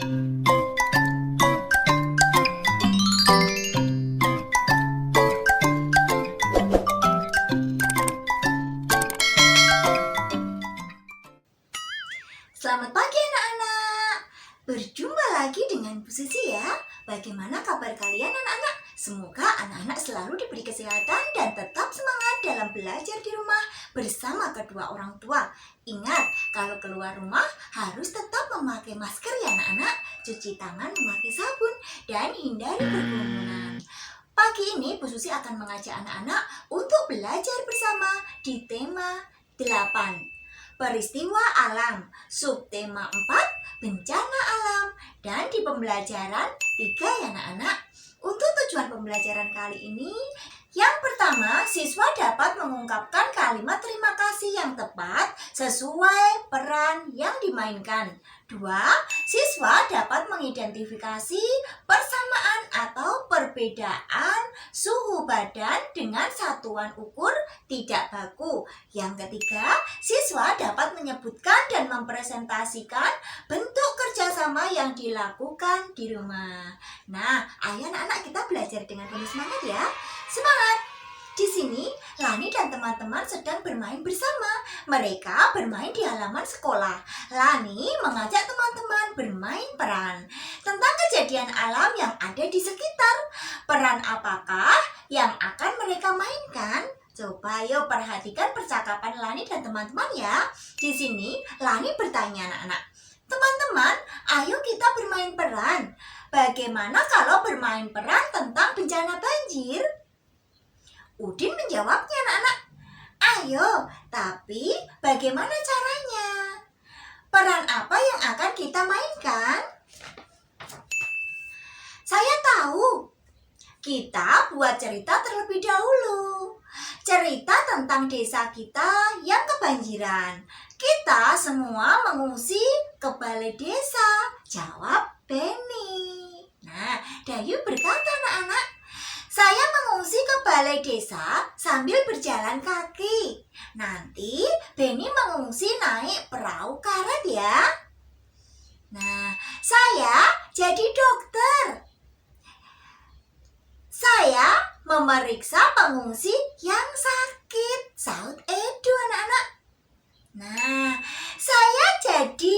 Selamat pagi anak-anak. Berjumpa lagi dengan Bu Susi ya. Bagaimana kabar kalian anak-anak? Semoga anak-anak selalu diberi kesehatan dan tetap semangat dalam belajar di rumah bersama kedua orang tua. Ingat, kalau keluar rumah harus tetap memakai masker ya anak-anak. Cuci tangan memakai sabun dan hindari kerumunan. Pagi ini Bu Susi akan mengajak anak-anak untuk belajar bersama di tema 8. Peristiwa alam, subtema 4, bencana alam, dan di pembelajaran 3 ya anak-anak. Untuk tujuan pembelajaran kali ini, yang pertama, siswa dapat mengungkapkan kalimat terima kasih yang tepat sesuai peran yang dimainkan. 2. Siswa dapat mengidentifikasi persamaan atau perbedaan suhu badan dengan satuan ukur tidak baku. Yang ketiga, siswa dapat menyebutkan dan mempresentasikan bentuk kerjasama yang dilakukan di rumah. Nah, ayo anak-anak kita belajar dengan penuh semangat ya. Semangat! Di sini, Lani dan teman-teman sedang bermain bersama. Mereka bermain di halaman sekolah. Lani mengajak teman-teman bermain peran tentang kejadian alam yang ada di sekitar. Peran apakah yang akan mereka mainkan? Coba yuk perhatikan percakapan Lani dan teman-teman ya. Di sini, Lani bertanya anak-anak. Teman-teman, ayo kita bermain peran. Bagaimana kalau bermain peran tentang bencana banjir? Udin menjawabnya anak-anak. Ayo, tapi bagaimana caranya? Peran apa yang akan kita mainkan? Saya tahu. Kita buat cerita terlebih dahulu. Cerita tentang desa kita yang kebanjiran. Kita semua mengungsi ke balai desa, jawab Benny. Nah, Dayu berkata anak-anak, saya mengungsi ke balai desa sambil berjalan kaki. Nanti Benny mengungsi naik perahu karet ya. Nah, saya jadi dokter. Saya memeriksa pengungsi yang sakit, sahut Edo anak-anak. Nah, saya jadi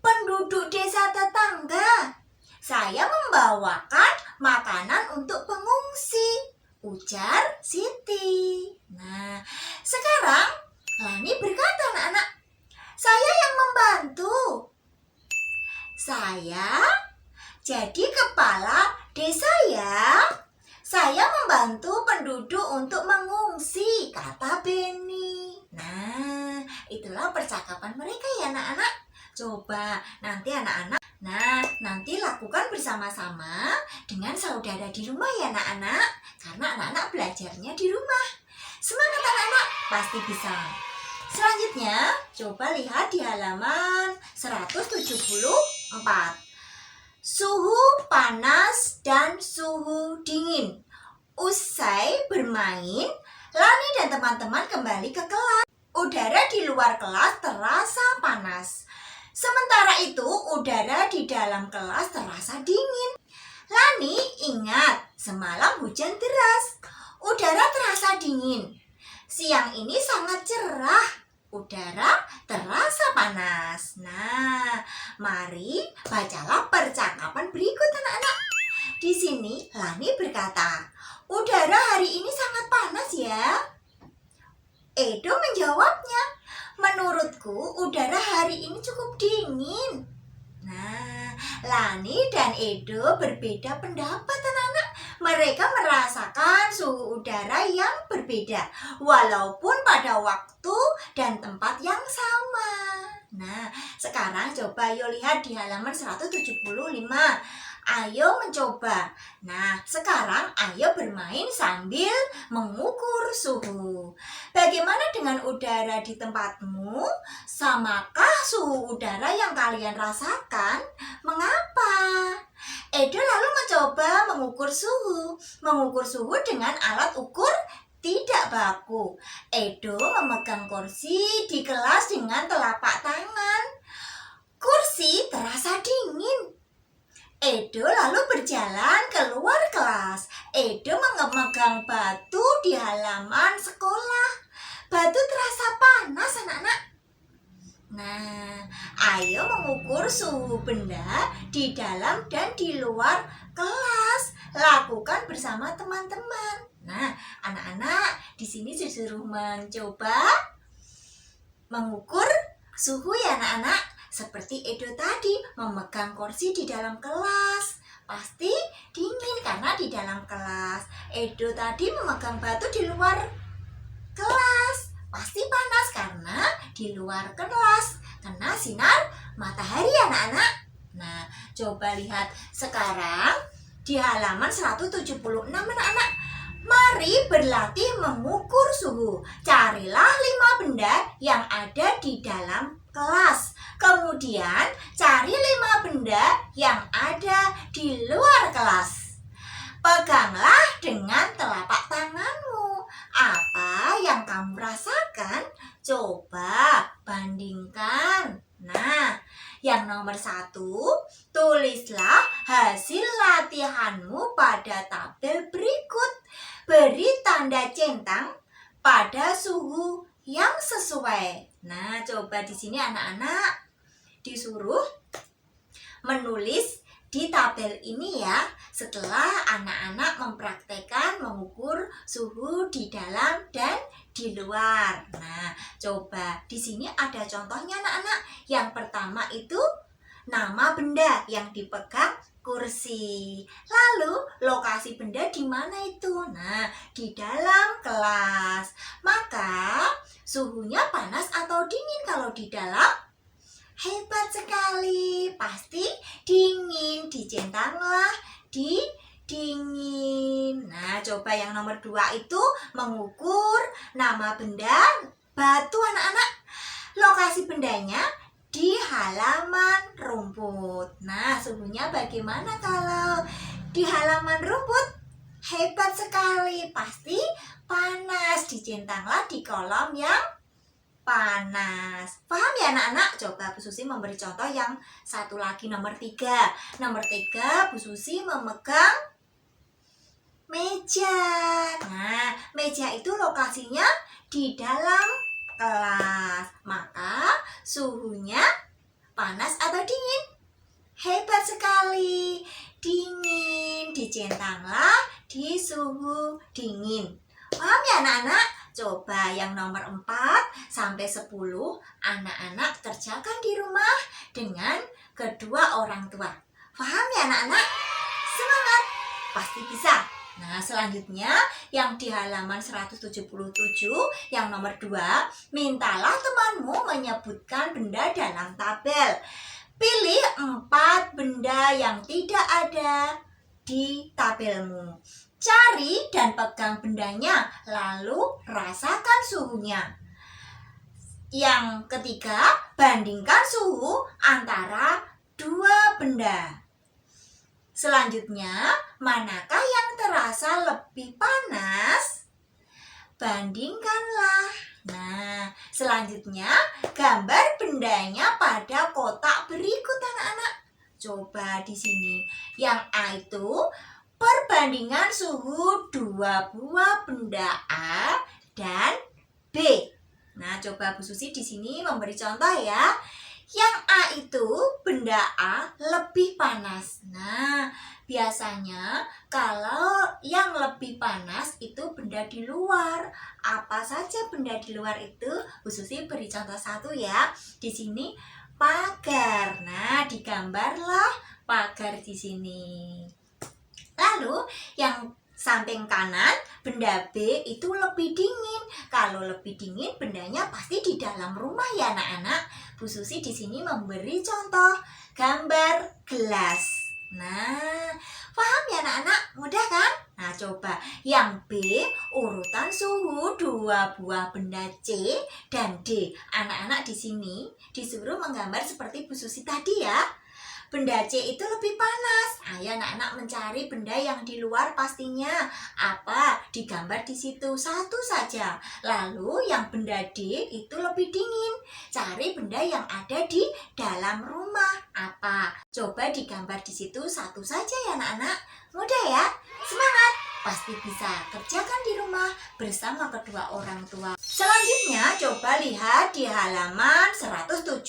penduduk desa tetangga. Saya membawakan makanan untuk pengungsi, ujar Siti. Nah, sekarang Lani berkata anak-anak, saya yang membantu. Saya jadi kepala desa ya. Saya membantu penduduk untuk mengungsi, kata Benny. Nah, itulah percakapan mereka ya anak-anak. Coba nanti anak-anak, nanti lakukan bersama-sama dengan saudara di rumah ya anak-anak. Karena anak-anak belajarnya di rumah. Semangat anak-anak, pasti bisa. Selanjutnya, coba lihat di halaman 174. Suhu panas dan suhu dingin. Usai bermain, Lani dan teman-teman kembali ke kelas. Udara di luar kelas terasa panas. Sementara itu, udara di dalam kelas terasa dingin. Lani ingat, semalam hujan deras. Udara terasa dingin. Siang ini sangat cerah. Udara terasa panas. Nah, mari bacalah percakapan berikut anak-anak. Di sini Lani berkata, udara hari ini sangat panas ya. Edo menjawabnya, menurutku udara hari ini cukup dingin. Nah, Lani dan Edo berbeda pendapat anak-anak. Mereka merasakan suhu udara yang berbeda, walaupun pada waktu dan tempat yang sama. Nah, sekarang coba yuk lihat di halaman 175. Ayo mencoba. Nah, sekarang ayo bermain sambil mengukur suhu. Bagaimana dengan udara di tempatmu? Samakah suhu udara yang kalian rasakan? Mengapa? Edo lalu mencoba mengukur suhu dengan alat ukur tidak baku. Edo memegang kursi di kelas dengan telapak tangan. Kursi terasa dingin. Edo lalu berjalan keluar kelas. Edo memegang batu di halaman sekolah. Batu terasa panas, anak-anak. Nah, ayo mengukur suhu benda di dalam dan di luar kelas. Lakukan bersama teman-teman. Nah, anak-anak di sini disuruh mencoba mengukur suhu ya, anak-anak. Seperti Edo tadi memegang kursi di dalam kelas. Pasti dingin karena di dalam kelas. Edo tadi memegang batu di luar kelas. Pasti panas karena di luar kelas. Kena sinar matahari anak-anak. Nah, coba lihat sekarang di halaman 176 anak-anak. Mari berlatih mengukur suhu. Carilah 5 benda yang ada di dalam kelas. Kemudian cari 5 benda yang ada di luar kelas. Peganglah dengan telapak tanganmu. Apa yang kamu rasakan? Coba bandingkan. Nah, yang nomor 1, tulislah hasil latihanmu pada tabel berikut. Beri tanda centang pada suhu yang sesuai. Nah, coba di sini anak-anak disuruh menulis di tabel ini ya, setelah anak-anak mempraktekkan mengukur suhu di dalam dan di luar. Nah, coba di sini ada contohnya anak-anak. Yang pertama itu nama benda yang dipegang kursi. Lalu lokasi benda di mana itu? Nah, di dalam kelas. Maka suhunya panas atau dingin kalau di dalam? Hebat sekali, pasti dingin. Dicentanglah di dingin. Nah, coba yang nomor 2 itu mengukur nama benda batu anak-anak. Lokasi bendanya di halaman rumput. Nah, suhunya bagaimana kalau di halaman rumput? Hebat sekali, pasti panas. Dicentanglah di kolom yang panas. Paham ya anak-anak? Coba Bu Susi memberi contoh yang satu lagi, nomor 3. Nomor 3, Bu Susi memegang meja. Nah, meja itu lokasinya di dalam kelas. Maka suhunya panas atau dingin? Hebat sekali. Dingin. Dicentanglah di suhu dingin. Paham ya anak-anak? Coba yang nomor 4 sampai 10 anak-anak kerjakan di rumah dengan kedua orang tua. Paham ya anak-anak? Semangat, pasti bisa. Nah, selanjutnya yang di halaman 177 yang nomor 2, mintalah temanmu menyebutkan benda dalam tabel. Pilih 4 benda yang tidak ada di tabelmu. Cari dan pegang bendanya, lalu rasakan suhunya. Yang ketiga, bandingkan suhu antara 2 benda. Selanjutnya, manakah yang terasa lebih panas? Bandingkanlah. Nah, selanjutnya gambar bendanya pada kotak berikut anak-anak. Coba di sini. Yang A itu perbandingan suhu 2 buah benda A dan B. Nah, coba Bu Susi di sini memberi contoh ya. Yang A itu benda A lebih panas. Nah, biasanya kalau yang lebih panas itu benda di luar. Apa saja benda di luar itu? Bu Susi beri contoh 1 ya. Di sini pagar. Nah, digambarlah pagar di sini. Lalu yang samping kanan, benda B itu lebih dingin. Kalau lebih dingin, bendanya pasti di dalam rumah ya anak-anak. Bu Susi di sini memberi contoh gambar gelas. Nah, paham ya anak-anak? Mudah kan? Nah, coba yang B, urutan suhu 2 buah benda C dan D. Anak-anak di sini disuruh menggambar seperti Bu Susi tadi ya. Benda C itu lebih panas. Ayo anak-anak mencari benda yang di luar pastinya. Apa? Digambar di situ 1 saja. Lalu yang benda D itu lebih dingin. Cari benda yang ada di dalam rumah. Apa? apa? Coba digambar di situ satu saja ya anak-anak. Mudah ya? Semangat! Pasti bisa kerjakan di rumah bersama kedua orang tua. Selanjutnya coba lihat di halaman 178.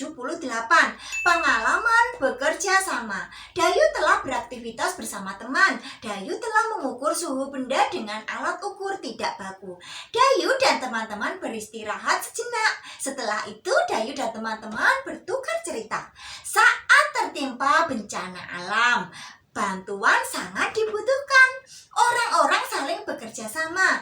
Pengalaman bekerja sama. Dayu telah beraktivitas bersama teman. Dayu telah mengukur suhu benda dengan alat ukur tidak baku. Dayu dan teman-teman beristirahat sejenak. Setelah itu Dayu dan teman-teman bertukar cerita. Saat tertimpa bencana alam, bantuan sangat dibutuhkan. Orang-orang saling bekerja sama.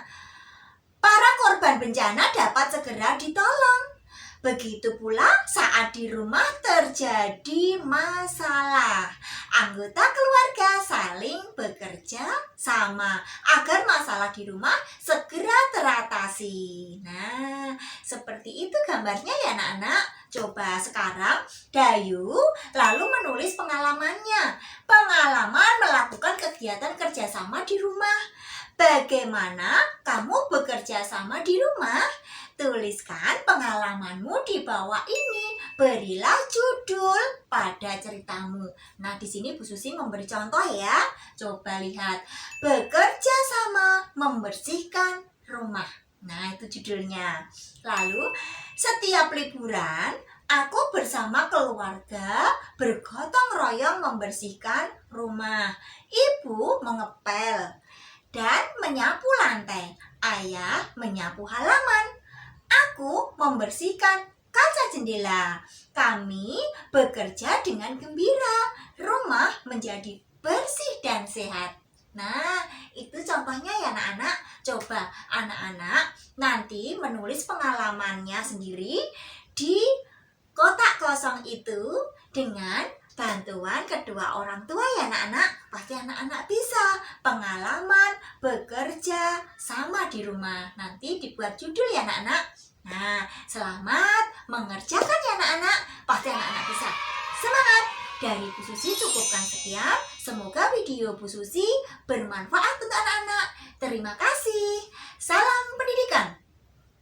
Para korban bencana dapat segera ditolong. Begitu pula saat di rumah terjadi masalah. Anggota keluarga saling bekerja sama agar masalah di rumah segera teratasi. Nah, seperti itu gambarnya ya anak-anak. Coba sekarang Dayu lalu menulis pengalamannya. Pengalaman melakukan kegiatan kerjasama di rumah. Bagaimana kamu bekerja sama di rumah? Tuliskan pengalamanmu di bawah ini. Berilah judul pada ceritamu. Nah, di sini Bu Susi memberi contoh ya. Coba lihat. Bekerja sama membersihkan rumah. Nah, itu judulnya. Lalu, setiap liburan, aku bersama keluarga bergotong royong membersihkan rumah. Ibu mengepel dan menyapu lantai. Ayah menyapu halaman. Aku membersihkan kaca jendela. Kami bekerja dengan gembira. Rumah menjadi bersih dan sehat. Nah, itu contohnya ya anak-anak. Coba anak-anak nanti menulis pengalamannya sendiri di kotak kosong itu dengan bantuan kedua orang tua ya anak-anak. Pasti anak-anak bisa. Pengalaman bekerja sama di rumah. Nanti dibuat judul ya anak-anak. Nah, selamat mengerjakan ya anak-anak. Pasti anak-anak bisa. Semangat! Dari Bu Susi cukupkan sekian. Semoga video Bu Susi bermanfaat untuk anak-anak. Terima kasih. Salam pendidikan.